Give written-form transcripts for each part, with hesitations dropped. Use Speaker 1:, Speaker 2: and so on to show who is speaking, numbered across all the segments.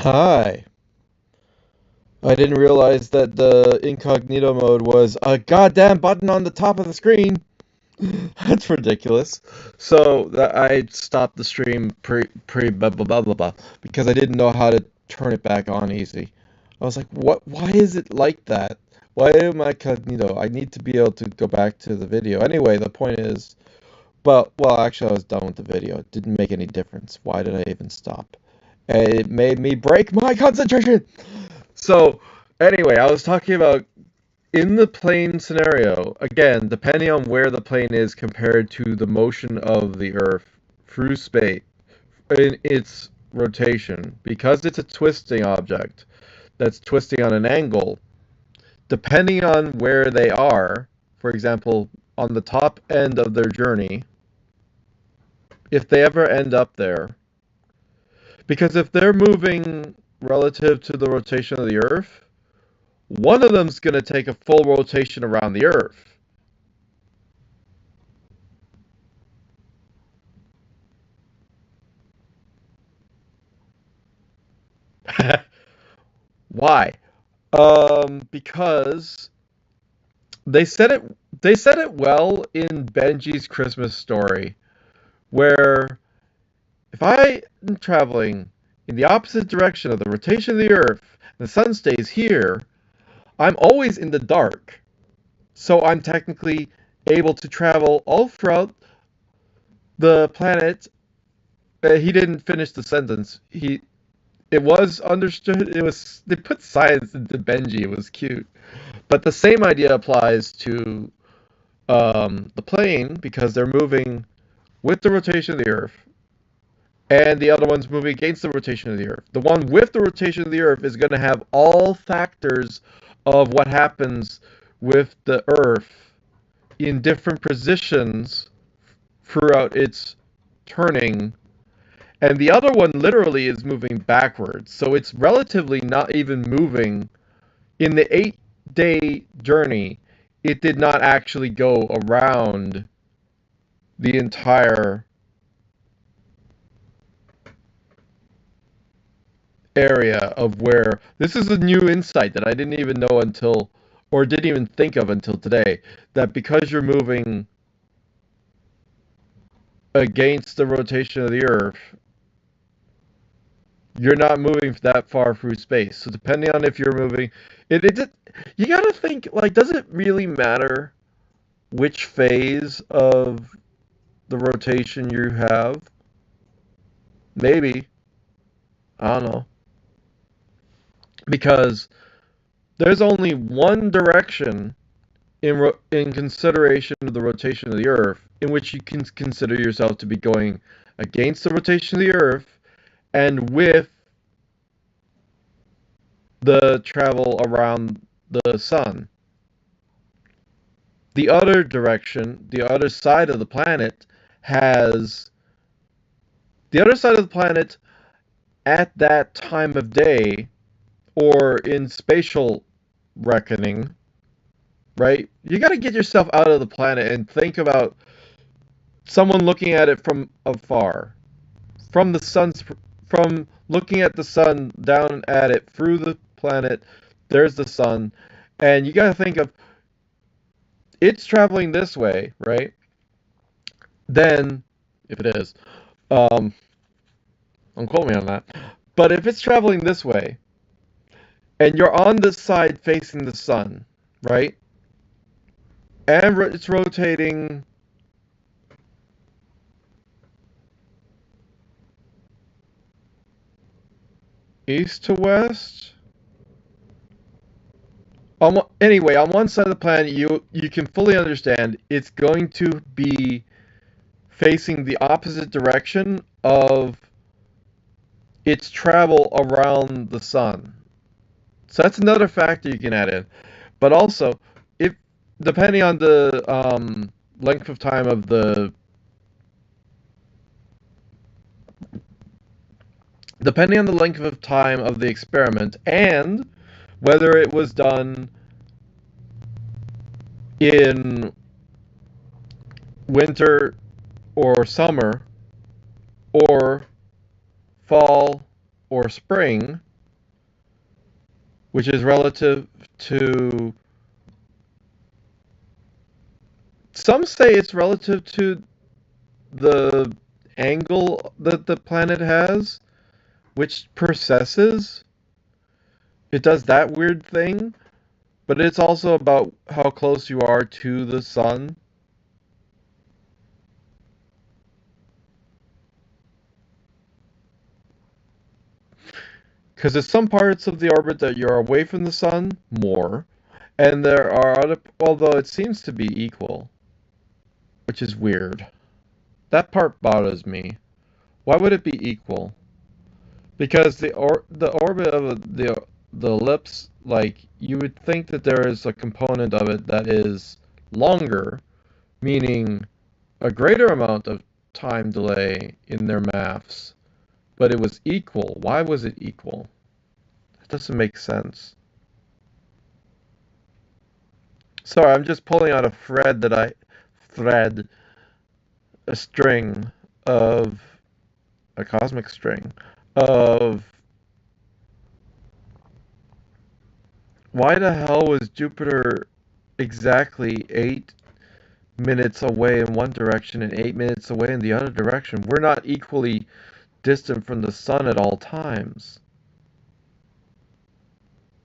Speaker 1: Hi. I didn't realize that the incognito mode was a goddamn button on the top of the screen. That's ridiculous. So that I stopped the stream pre blah blah blah blah blah because I didn't know how to turn it back on easy. I was like, what? Why is it like that? Why am I incognito? I need to be able to go back to the video. Anyway, the point is, well, actually, I was done with the video. It didn't make any difference. Why did I even stop? And it made me break my concentration. So, anyway, I was talking about in the plane scenario, again, depending on where the plane is compared to the motion of the Earth through space in its rotation, because it's a twisting object that's twisting on an angle, depending on where they are, for example, on the top end of their journey, if they ever end up there, because if they're moving relative to the rotation of the Earth, one of them's going to take a full rotation around the Earth. Why? Because they said it well in Benji's Christmas story, where if I am traveling in the opposite direction of the rotation of the Earth, and the sun stays here, I'm always in the dark. So I'm technically able to travel all throughout the planet. He didn't finish the sentence. It was understood. It was they put science into Benji. It was cute, but the same idea applies to the plane because they're moving with the rotation of the Earth, and the other one's moving against the rotation of the Earth. The one with the rotation of the Earth is going to have all factors of what happens with the Earth in different positions throughout its turning, and the other one literally is moving backwards. So it's relatively not even moving. In the 8-day journey, it did not actually go around the entire area of where. This is a new insight that I didn't even know until, or didn't even think of until today, that because you're moving against the rotation of the Earth, you're not moving that far through space. So depending on if you're moving, you gotta think, like, does it really matter which phase of the rotation you have? Maybe. I don't know. Because there's only one direction in consideration of the rotation of the Earth in which you can consider yourself to be going against the rotation of the Earth and with the travel around the sun. The other direction, the other side of the planet, has the other side of the planet at that time of day, or in spatial reckoning, right? You got to get yourself out of the planet and think about someone looking at it from afar, from looking at the sun down at it through the planet. There's the sun, and you got to think of it's traveling this way, right? Then, if it is, um, don't quote me on that. But if it's traveling this way, and you're on this side facing the sun, right? And it's rotating east to west. Anyway, on one side of the planet, you can fully understand it's going to be facing the opposite direction of its travel around the sun. So that's another factor you can add in. But also, if depending on the length of time of the depending on the length of time of the experiment and whether it was done in winter or summer or fall or spring, which is relative to, some say it's relative to the angle that the planet has, which precesses. It does that weird thing, but it's also about how close you are to the sun. Because there's some parts of the orbit that you're away from the sun more, and there are other, although it seems to be equal, which is weird. That part bothers me. Why would it be equal? Because the orbit of the ellipse, like, you would think that there is a component of it that is longer, meaning a greater amount of time delay in their maths, but it was equal. Why was it equal? That doesn't make sense. Sorry, I'm just pulling out a thread, a string of, a cosmic string of, why the hell was Jupiter exactly 8 minutes away in one direction and 8 minutes away in the other direction? We're not equally distant from the sun at all times,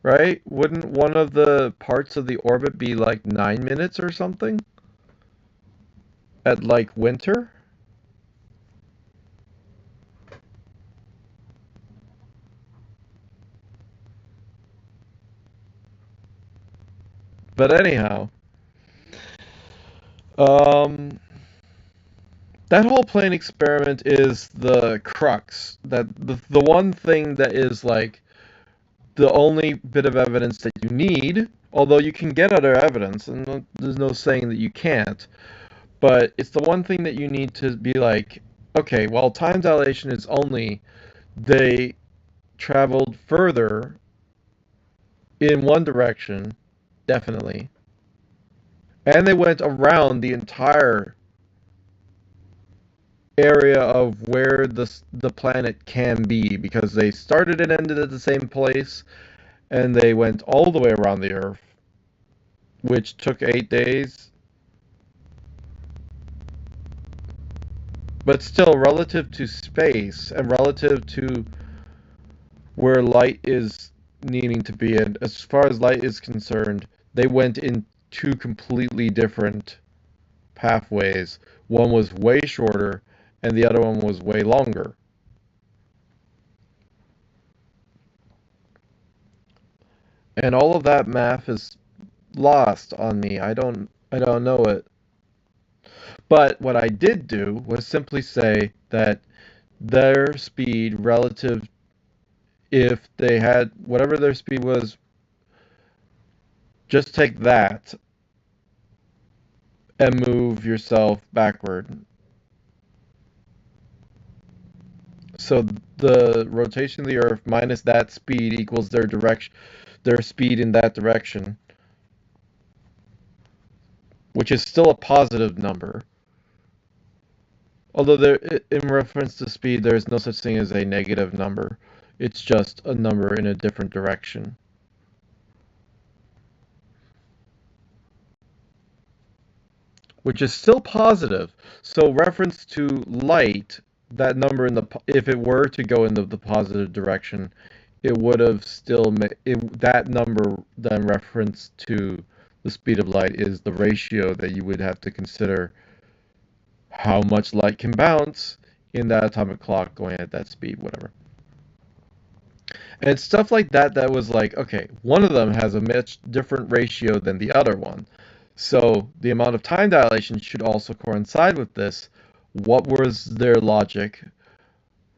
Speaker 1: right? Wouldn't one of the parts of the orbit be like 9 minutes or something at like winter? But anyhow, um, that whole plane experiment is the crux. That the one thing that is like the only bit of evidence that you need, although you can get other evidence, and there's no saying that you can't, but it's the one thing that you need to be like, okay, well, time dilation is only they traveled further in one direction, definitely, and they went around the entire area of where the planet can be, because they started and ended at the same place, and they went all the way around the Earth, which took 8 days. But still, relative to space and relative to where light is needing to be, and as far as light is concerned, they went in two completely different pathways. One was way shorter, and the other one was way longer. And all of that math is lost on me. I don't know it. But what I did do was simply say that their speed relative, if they had whatever their speed was, just take that and move yourself backward. So the rotation of the Earth minus that speed equals their speed in that direction, which is still a positive number. Although there, in reference to speed, there is no such thing as a negative number. It's just a number in a different direction. Which is still positive. So reference to light, that number in the, if it were to go in the positive direction, it would have still that number then reference to the speed of light is the ratio that you would have to consider how much light can bounce in that atomic clock going at that speed, whatever. And stuff like that, that was like, okay, one of them has a much different ratio than the other one. So the amount of time dilation should also coincide with this. What was their logic?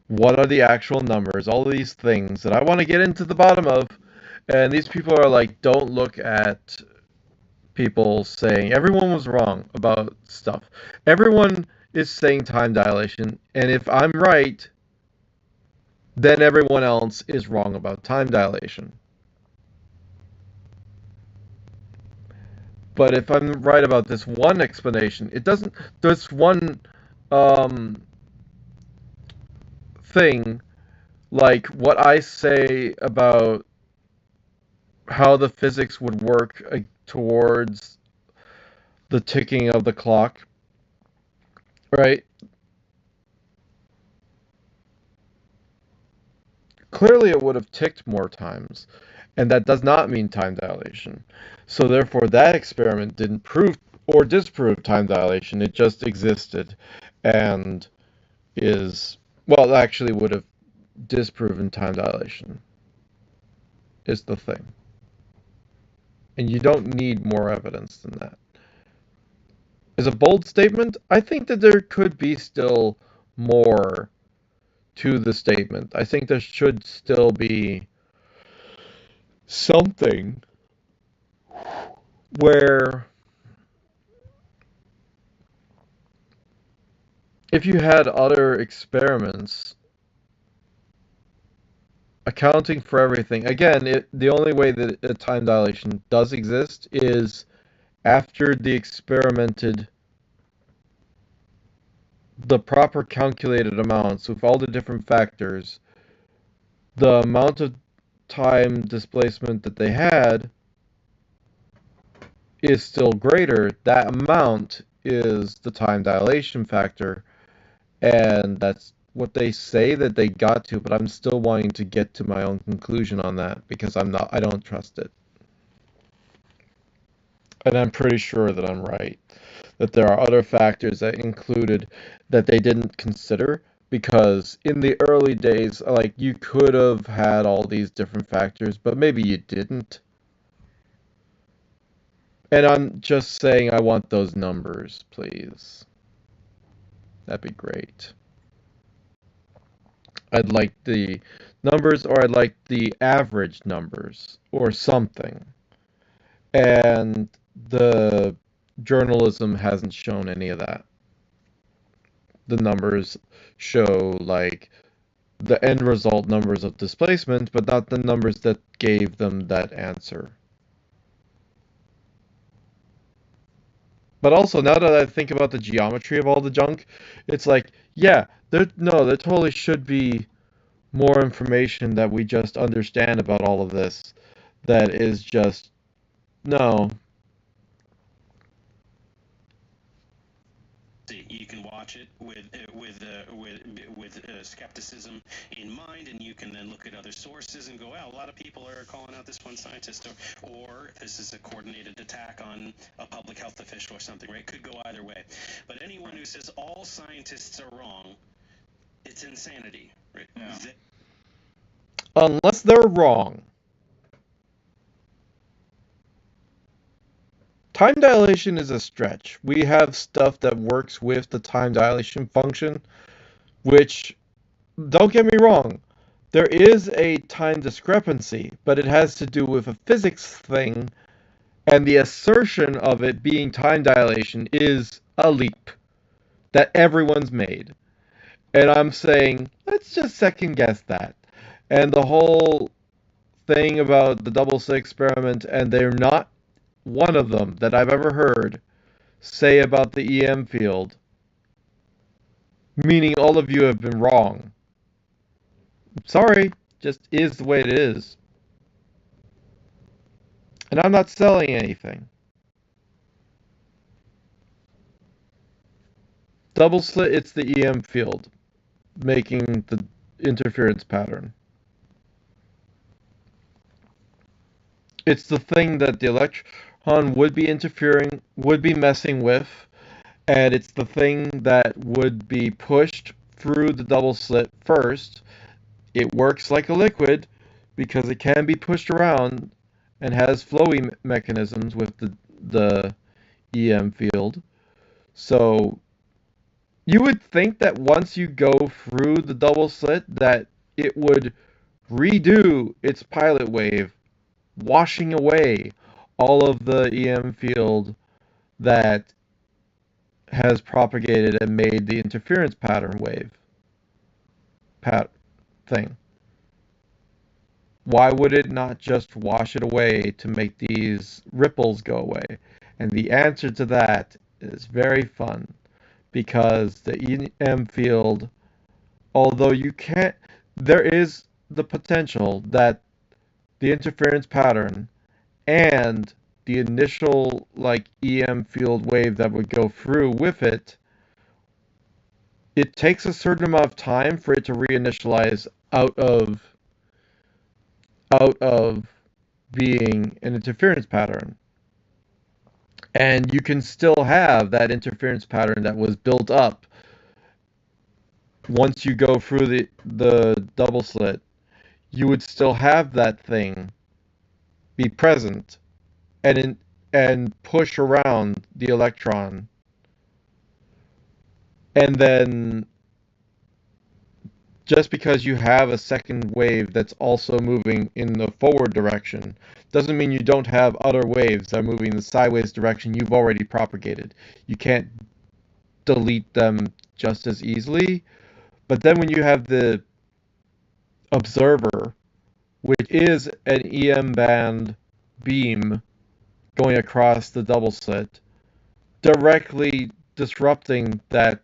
Speaker 1: What are the actual numbers? All of these things that I want to get into the bottom of. And these people are like, don't look at people saying everyone was wrong about stuff. Everyone is saying time dilation. And if I'm right, then everyone else is wrong about time dilation. But if I'm right about this one explanation, it doesn't. There's one um, thing, like what I say about how the physics would work towards the ticking of the clock, right? Clearly it would have ticked more times, and that does not mean time dilation. So therefore that experiment didn't prove or disprove time dilation, it just existed and is, well, actually would have disproven time dilation, is the thing. And you don't need more evidence than that. Is a bold statement? I think that there could be still more to the statement. I think there should still be something where if you had other experiments accounting for everything, again, the only way that a time dilation does exist is after the proper calculated amounts with all the different factors, the amount of time displacement that they had is still greater. That amount is the time dilation factor, and that's what they say that they got to, but I'm still wanting to get to my own conclusion on that because I don't trust it. And I'm pretty sure that I'm right, that there are other factors that included that they didn't consider, because in the early days, like, you could have had all these different factors, but maybe you didn't. And I'm just saying I want those numbers, please. That'd be great. I'd like the numbers, or I'd like the average numbers or something. And the journalism hasn't shown any of that. The numbers show like the end result numbers of displacement, but not the numbers that gave them that answer. But also, now that I think about the geometry of all the junk, it's like, yeah, there totally should be more information that we just understand about all of this that is just, no.
Speaker 2: You can watch it with skepticism in mind, and you can then look at other sources and go, well, a lot of people are calling out this one scientist, or this is a coordinated attack on a public health official or something, right? Could go either way. But anyone who says all scientists are wrong, it's insanity, right? Yeah.
Speaker 1: Unless they're wrong. Time dilation is a stretch. We have stuff that works with the time dilation function, which, don't get me wrong, there is a time discrepancy, but it has to do with a physics thing, and the assertion of it being time dilation is a leap that everyone's made. And I'm saying, let's just second guess that. And the whole thing about the double slit experiment, and they're not one of them that I've ever heard say about the EM field, meaning all of you have been wrong. Sorry, just is the way it is. And I'm not selling anything. Double slit, it's the EM field making the interference pattern. It's the thing that the electron would be messing with, and it's the thing that would be pushed through the double slit first. It works like a liquid because it can be pushed around and has flowy mechanisms with the EM field. So you would think that once you go through the double slit that it would redo its pilot wave, washing away all of the EM field that has propagated and made the interference pattern wave thing. Why would it not just wash it away to make these ripples go away? And the answer to that is very fun, because the EM field, although there is the potential that the interference pattern and the initial like EM field wave that would go through with it, it takes a certain amount of time for it to reinitialize out of being an interference pattern. And you can still have that interference pattern that was built up once you go through the double slit. You would still have that thing be present and push around the electron. And then just because you have a second wave that's also moving in the forward direction doesn't mean you don't have other waves that are moving in the sideways direction you've already propagated. You can't delete them just as easily. But then when you have the observer, which is an EM band beam going across the double slit, directly disrupting that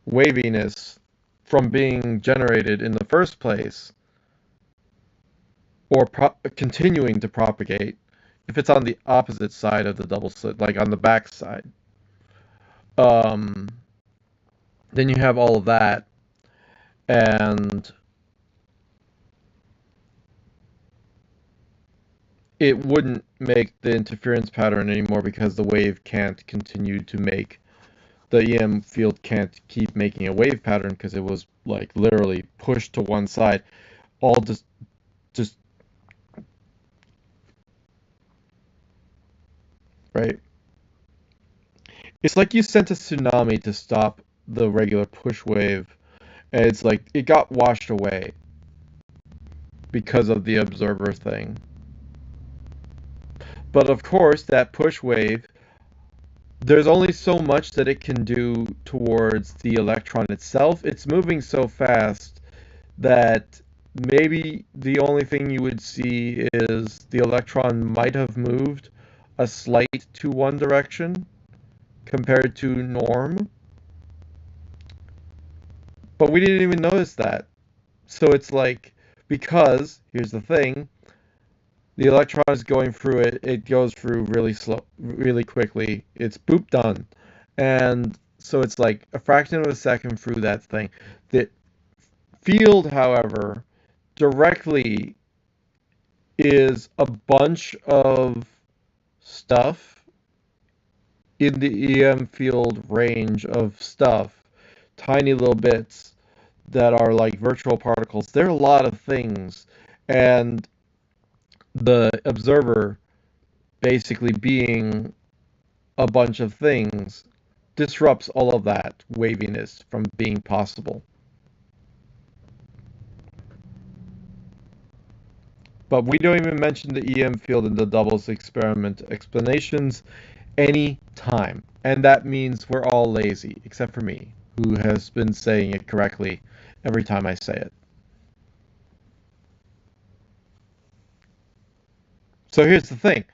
Speaker 1: waviness from being generated in the first place, or continuing to propagate if it's on the opposite side of the double slit, like on the back side. Then you have all of that, and it wouldn't make the interference pattern anymore because the wave can't continue to make the EM field can't keep making a wave pattern because it was like literally pushed to one side, all just right. It's like you sent a tsunami to stop the regular push wave, and it's like it got washed away because of the observer thing. But of course, that push wave, there's only so much that it can do towards the electron itself. It's moving so fast that maybe the only thing you would see is the electron might have moved a slight to one direction compared to norm. But we didn't even notice that. So it's like, because, here's the thing, the electron is going through it, it goes through really slow, really quickly. It's boop done. And so it's like a fraction of a second through that thing. The field, however, directly is a bunch of stuff in the EM field range of stuff, tiny little bits that are like virtual particles. There are a lot of things, and the observer basically being a bunch of things disrupts all of that waviness from being possible. But we don't even mention the EM field in the doubles experiment explanations any time. And that means we're all lazy, except for me, who has been saying it correctly every time I say it. So here's the thing.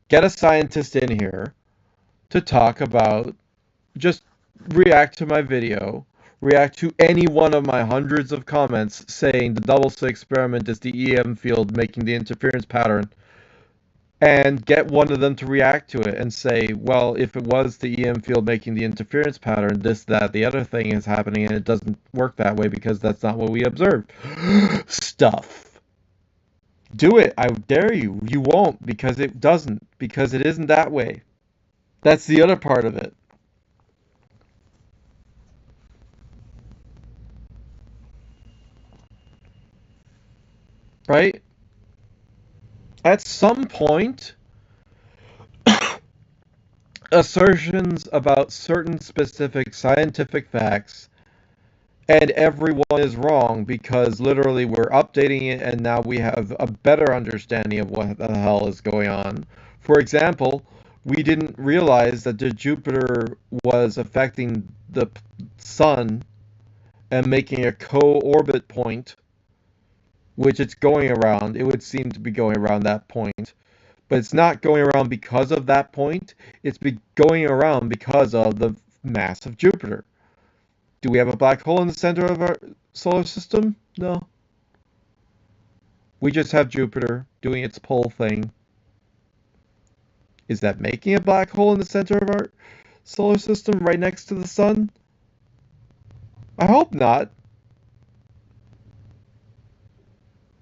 Speaker 1: Get a scientist in here to talk about, just react to my video, react to any one of my hundreds of comments saying the double slit experiment is the EM field making the interference pattern, and get one of them to react to it and say, well, if it was the EM field making the interference pattern, this, that, the other thing is happening, and it doesn't work that way because that's not what we observed. Stuff. Do it. I dare you. You won't, because it doesn't, because it isn't that way. That's the other part of it. Right? At some point, assertions about certain specific scientific facts, and everyone is wrong because literally we're updating it and now we have a better understanding of what the hell is going on. For example, we didn't realize that the Jupiter was affecting the sun and making a co-orbit point, which it's going around. It would seem to be going around that point. But it's not going around because of that point. It's going around because of the mass of Jupiter. Do we have a black hole in the center of our solar system? No. We just have Jupiter doing its pull thing. Is that making a black hole in the center of our solar system right next to the sun? I hope not.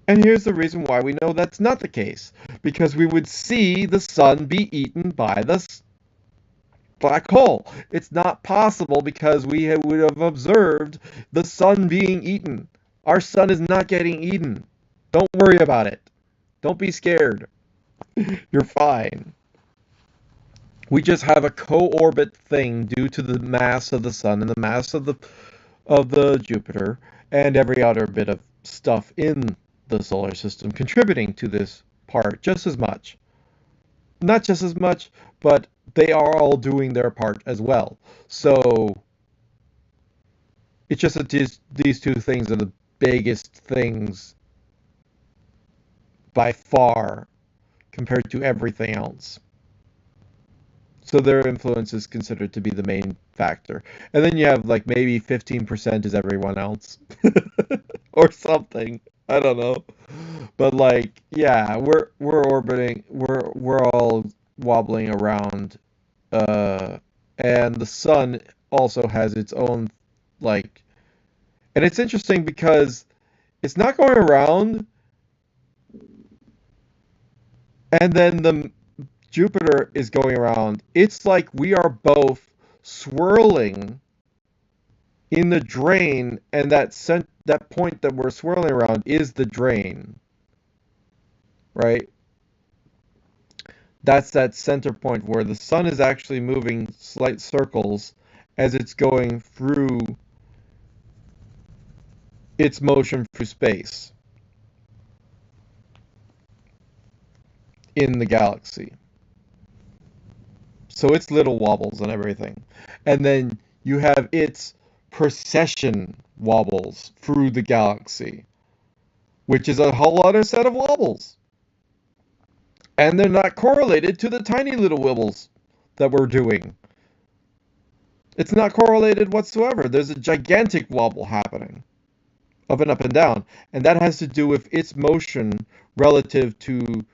Speaker 1: And here's the reason why we know that's not the case. Because we would see the sun be eaten by the black hole. It's not possible because we would have observed the sun being eaten. Our sun is not getting eaten. Don't worry about it. Don't be scared. You're fine. We just have a co-orbit thing due to the mass of the sun and the mass of the Jupiter and every other bit of stuff in the solar system contributing to this part just as much. Not just as much, but they are all doing their part as well. So it's just that these two things are the biggest things by far compared to everything else. So their influence is considered to be the main factor. And then you have like maybe 15% is everyone else or something. I don't know. But like, yeah, we're orbiting, we're all wobbling around, and the sun also has its own like, and it's interesting because it's not going around, and then the Jupiter is going around. It's like we are both swirling in the drain, and that point that we're swirling around is the drain, right? That's that center point where the sun is actually moving slight circles as it's going through its motion through space in the galaxy. So it's little wobbles and everything. And then you have its precession wobbles through the galaxy, which is a whole other set of wobbles. And they're not correlated to the tiny little wibbles that we're doing. It's not correlated whatsoever. There's a gigantic wobble happening up and down. And that has to do with its motion relative to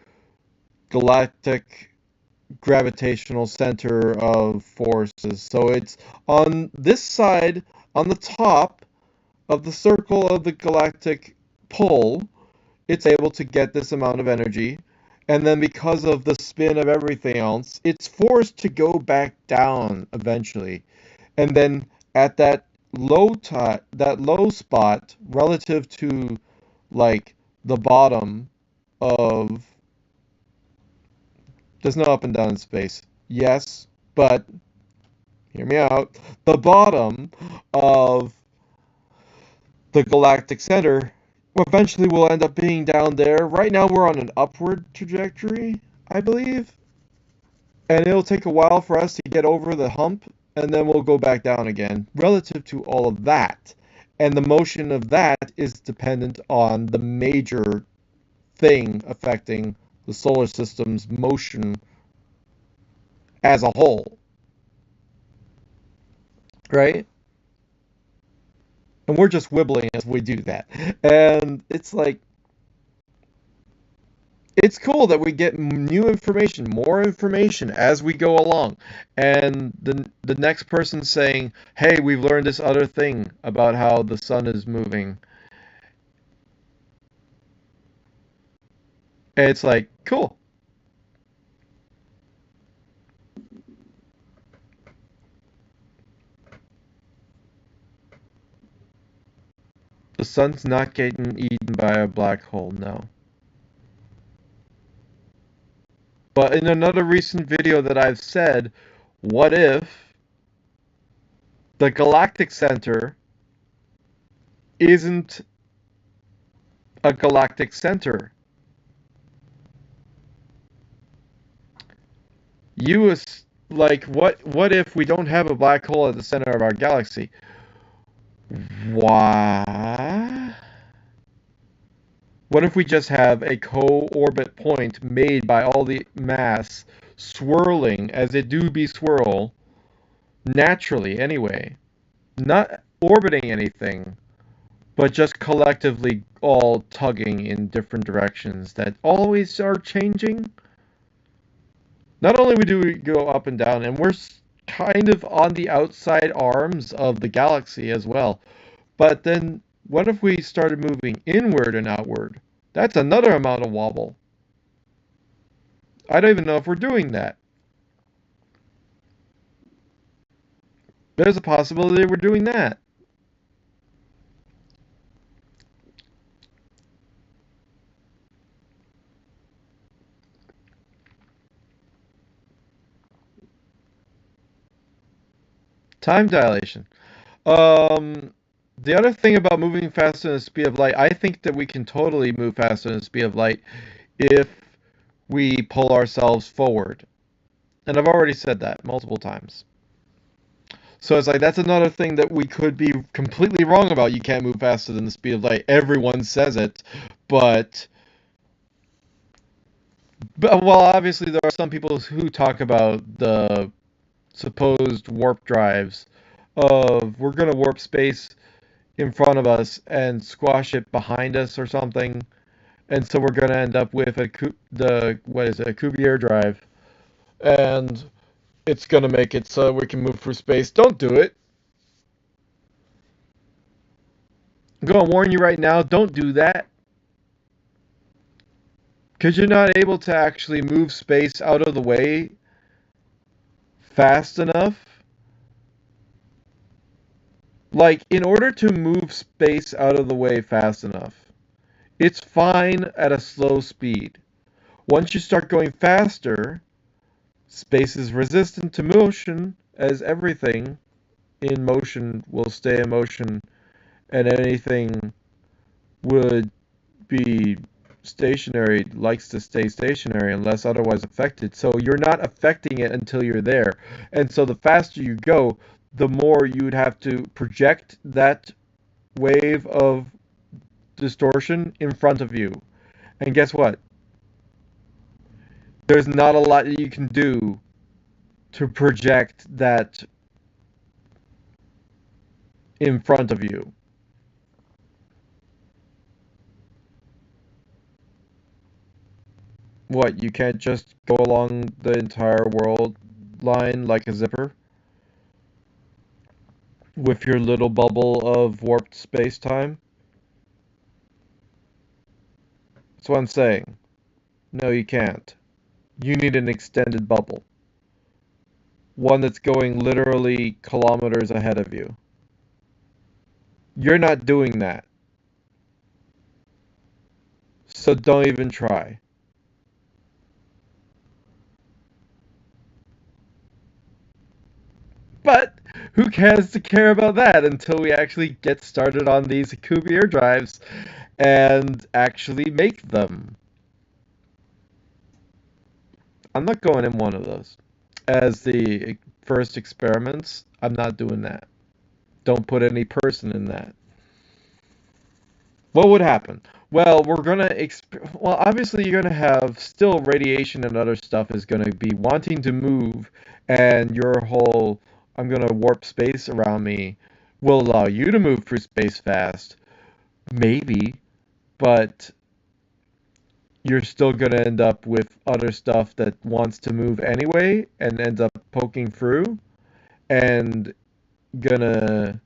Speaker 1: galactic gravitational center of forces. So it's on this side, on the top of the circle of the galactic pole, it's able to get this amount of energy. And then because of the spin of everything else, it's forced to go back down eventually. And then at that low spot relative to like the bottom of, there's no up and down in space. Yes, but hear me out. The bottom of the galactic center eventually will end up being down there. Right now we're on an upward trajectory, I believe. And it'll take a while for us to get over the hump, and then we'll go back down again relative to all of that. And the motion of that is dependent on the major thing affecting the solar system's motion as a whole. Right? And we're just wibbling as we do that. And it's like, it's cool that we get new information, more information as we go along. And the next person saying, hey, we've learned this other thing about how the sun is moving. And it's like, cool. The sun's not getting eaten by a black hole, no. But in another recent video that I've said, what if the galactic center isn't a galactic center? Like, what if we don't have a black hole at the center of our galaxy? Why? What if we just have a co-orbit point made by all the mass swirling as it do be swirl naturally anyway, not orbiting anything, but just collectively all tugging in different directions that always are changing? Not only do we go up and down, and we're kind of on the outside arms of the galaxy as well, but then what if we started moving inward and outward? That's another amount of wobble. I don't even know if we're doing that. There's a possibility we're doing that. Time dilation. Um, the other thing about moving faster than the speed of light, I think that we can totally move faster than the speed of light if we pull ourselves forward. And I've already said that multiple times. So it's like that's another thing that we could be completely wrong about. You can't move faster than the speed of light. Everyone says it, but well, obviously there are some people who talk about the supposed warp drives of we're going to warp space in front of us and squash it behind us or something, and so we're going to end up with a Cuvier drive, and it's going to make it so we can move through space. Don't do it. I'm going to warn you right now, don't do that. Because you're not able to actually move space out of the way fast enough. Like, in order to move space out of the way fast enough, it's fine at a slow speed. Once you start going faster, space is resistant to motion, as everything in motion will stay in motion, and anything would be stationary likes to stay stationary unless otherwise affected. So you're not affecting it until you're there. And so the faster you go, the more you would have to project that wave of distortion in front of you. And guess what? There's not a lot that you can do to project that in front of you. What, you can't just go along the entire world line like a zipper with your little bubble of warped space-time? That's what I'm saying. No, you can't. You need an extended bubble. One that's going literally kilometers ahead of you. You're not doing that. So don't even try. But who cares to care about that until we actually get started on these Cuvier drives and actually make them? I'm not going in one of those. As the first experiments, I'm not doing that. Don't put any person in that. What would happen? Well, well, obviously you're gonna have still radiation and other stuff is gonna be wanting to move, and your whole I'm gonna warp space around me will allow you to move through space fast. Maybe, but you're still gonna end up with other stuff that wants to move anyway and ends up poking through and gonna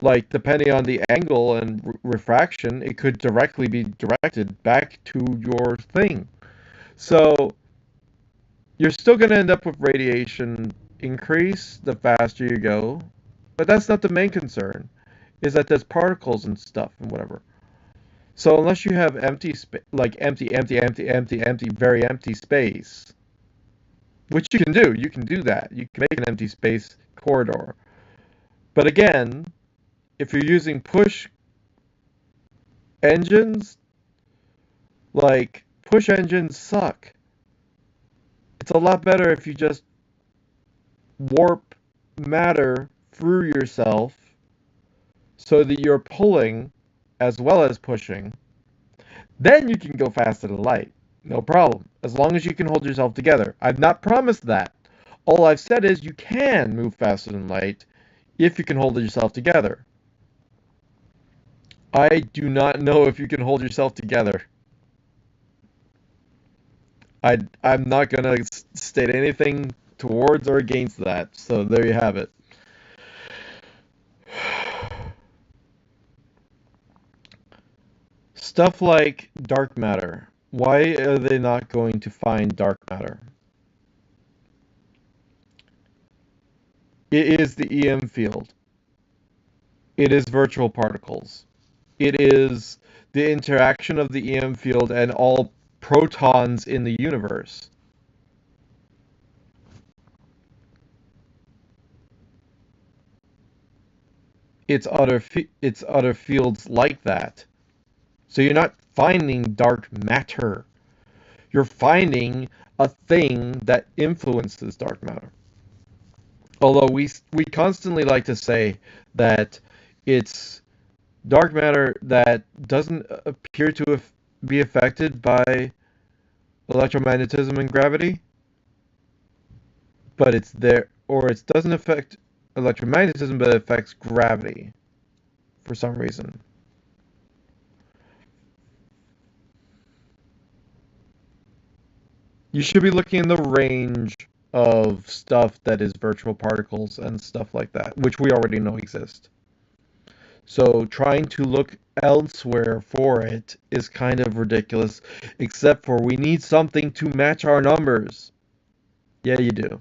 Speaker 1: like depending on the angle and refraction, it could directly be directed back to your thing. So you're still going to end up with radiation increase the faster you go, but that's not the main concern. Is that there's particles and stuff and whatever. So unless you have empty space, like empty, very empty space, which you can do that. You can make an empty space corridor. But again, if you're using push engines, like, push engines suck. It's a lot better if you just warp matter through yourself so that you're pulling as well as pushing. Then you can go faster than light. No problem. As long as you can hold yourself together. I've not promised that. All I've said is you can move faster than light if you can hold yourself together. I do not know if you can hold yourself together. I'm not gonna state anything towards or against that. So there you have it. Stuff like dark matter. Why are they not going to find dark matter? It is the EM field. It is virtual particles. It is the interaction of the EM field and all protons in the universe. It's other fields like that. So you're not finding dark matter. You're finding a thing that influences dark matter. Although we constantly like to say that it's dark matter that doesn't appear to be affected by electromagnetism and gravity, but it's there, or it doesn't affect electromagnetism, but it affects gravity for some reason. You should be looking in the range of stuff that is virtual particles and stuff like that, which we already know exist. So trying to look elsewhere for it is kind of ridiculous, except for we need something to match our numbers. Yeah, you do.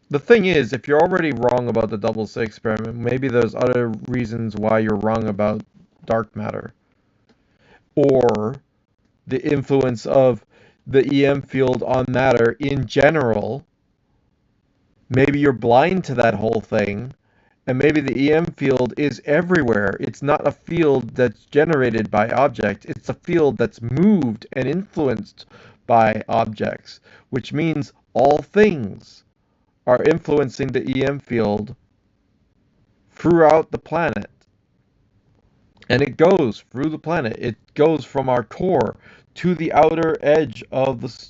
Speaker 1: The thing is, if you're already wrong about the double slit experiment, maybe there's other reasons why you're wrong about dark matter. Or the influence of the EM field on matter in general. Maybe you're blind to that whole thing, and maybe the EM field is everywhere. It's not a field that's generated by objects, it's a field that's moved and influenced by objects, which means all things are influencing the EM field throughout the planet. And it goes through the planet. It goes from our core to the outer edge of the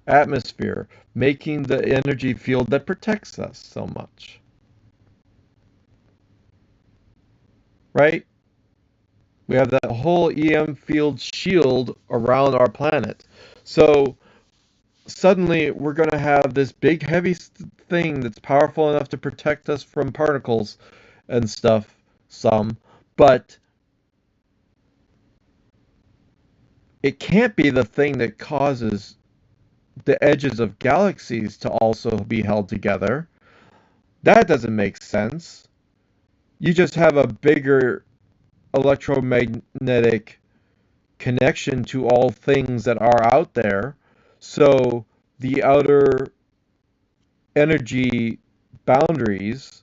Speaker 1: atmosphere, making the energy field that protects us so much. Right? We have that whole EM field shield around our planet. So suddenly we're going to have this big, heavy thing that's powerful enough to protect us from particles and stuff, but it can't be the thing that causes the edges of galaxies to also be held together. That doesn't make sense. You just have a bigger electromagnetic connection to all things that are out there. So the outer energy boundaries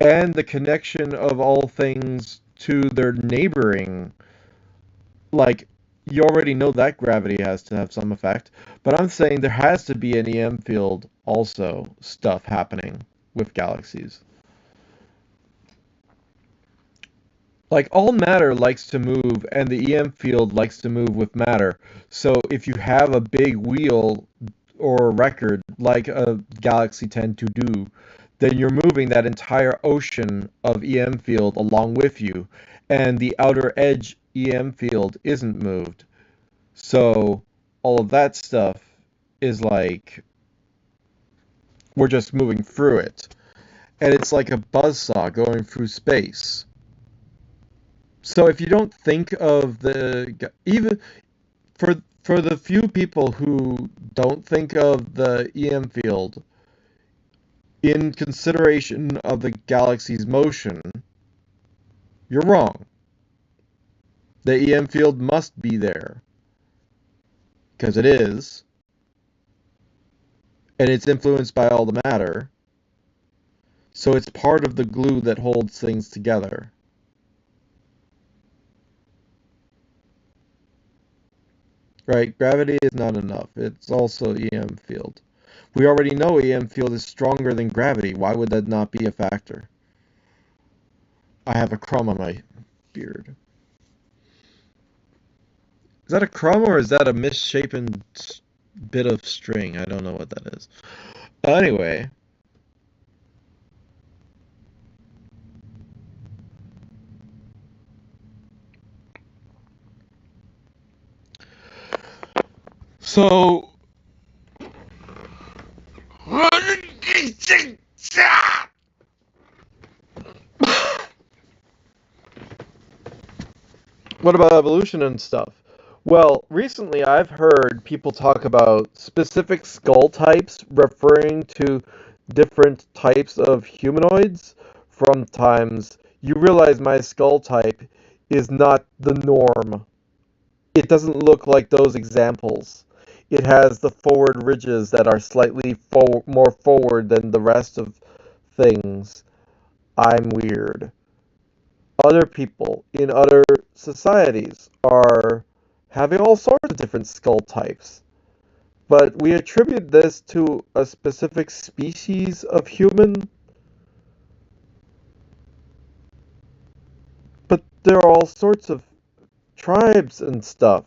Speaker 1: and the connection of all things to their neighboring, like, you already know that gravity has to have some effect, but I'm saying there has to be an EM field also stuff happening with galaxies. Like, all matter likes to move, and the EM field likes to move with matter. So if you have a big wheel or record like a galaxy tend to do, then you're moving that entire ocean of EM field along with you, and the outer edge EM field isn't moved. So all of that stuff is like we're just moving through it. And it's like a buzzsaw going through space. So if you don't think of even for the few people who don't think of the EM field in consideration of the galaxy's motion, you're wrong. The EM field must be there because it is, and it's influenced by all the matter. So it's part of the glue that holds things together. Right? Gravity is not enough. It's also EM field. We already know EM field is stronger than gravity. Why would that not be a factor? I have a crumb on my beard. Is that a crumb or is that a misshapen bit of string? I don't know what that is. Anyway, So, what about evolution and stuff? Well, recently I've heard people talk about specific skull types referring to different types of humanoids from times. You realize my skull type is not the norm. It doesn't look like those examples. It has the forward ridges that are slightly more forward than the rest of things. I'm weird. Other people in other societies are having all sorts of different skull types. But we attribute this to a specific species of human. But there are all sorts of tribes and stuff,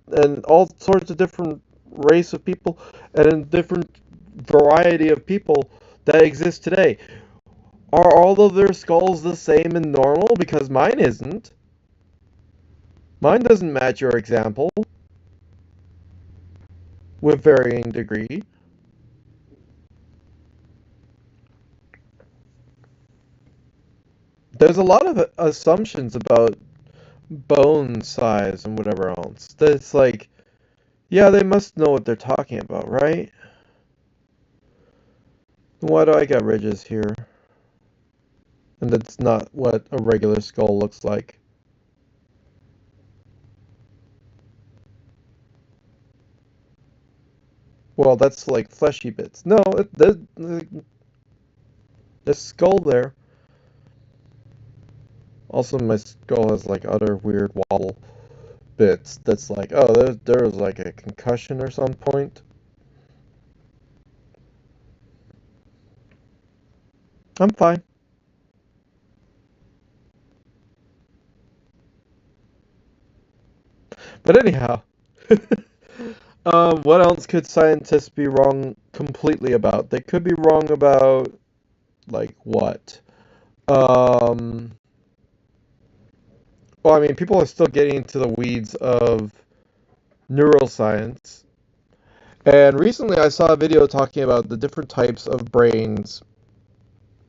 Speaker 1: and all sorts of different race of people, and a different variety of people that exist today. Are all of their skulls the same and normal? Because mine isn't. Mine doesn't match your example, with varying degree. There's a lot of assumptions about bone size and whatever else. That's like, yeah, they must know what they're talking about, right? Why do I got ridges here? And that's not what a regular skull looks like. Well, that's like fleshy bits. No, there's skull there. Also, my skull has like other weird wobble bits. That's like, oh, there was like a concussion or some point. I'm fine. But anyhow, what else could scientists be wrong completely about? They could be wrong about like what? Um, well, I mean, people are still getting into the weeds of neuroscience. And recently I saw a video talking about the different types of brains.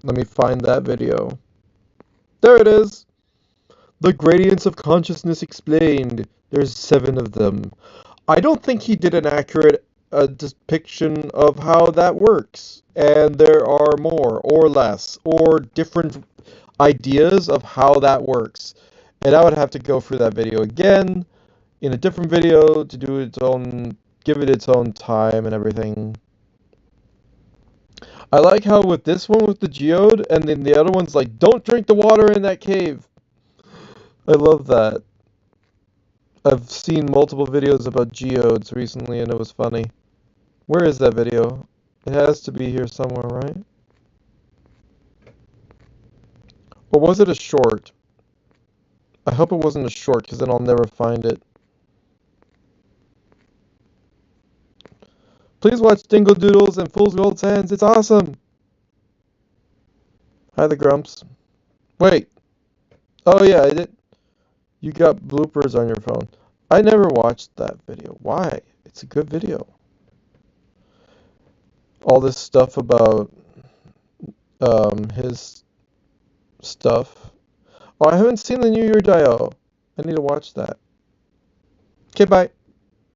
Speaker 1: Let me find that video. There it is. The gradients of consciousness explained. There's 7 of them. I don't think he did an accurate depiction of how that works. And there are more or less or different ideas of how that works. And I would have to go through that video again in a different video to do its own, give it its own time and everything. I like how with this one with the geode, and then the other one's like, don't drink the water in that cave. I love that. I've seen multiple videos about geodes recently, and it was funny. Where is that video? It has to be here somewhere, right? Or was it a short? I hope it wasn't a short, because then I'll never find it. Please watch Dingle Doodles and Fool's Gold Sands. It's awesome. Hi, the Grumps. Wait. Oh, yeah, I did. You got bloopers on your phone. I never watched that video. Why? It's a good video. All this stuff about his stuff. Oh, I haven't seen the New Year Dio. I need to watch that. Okay, bye.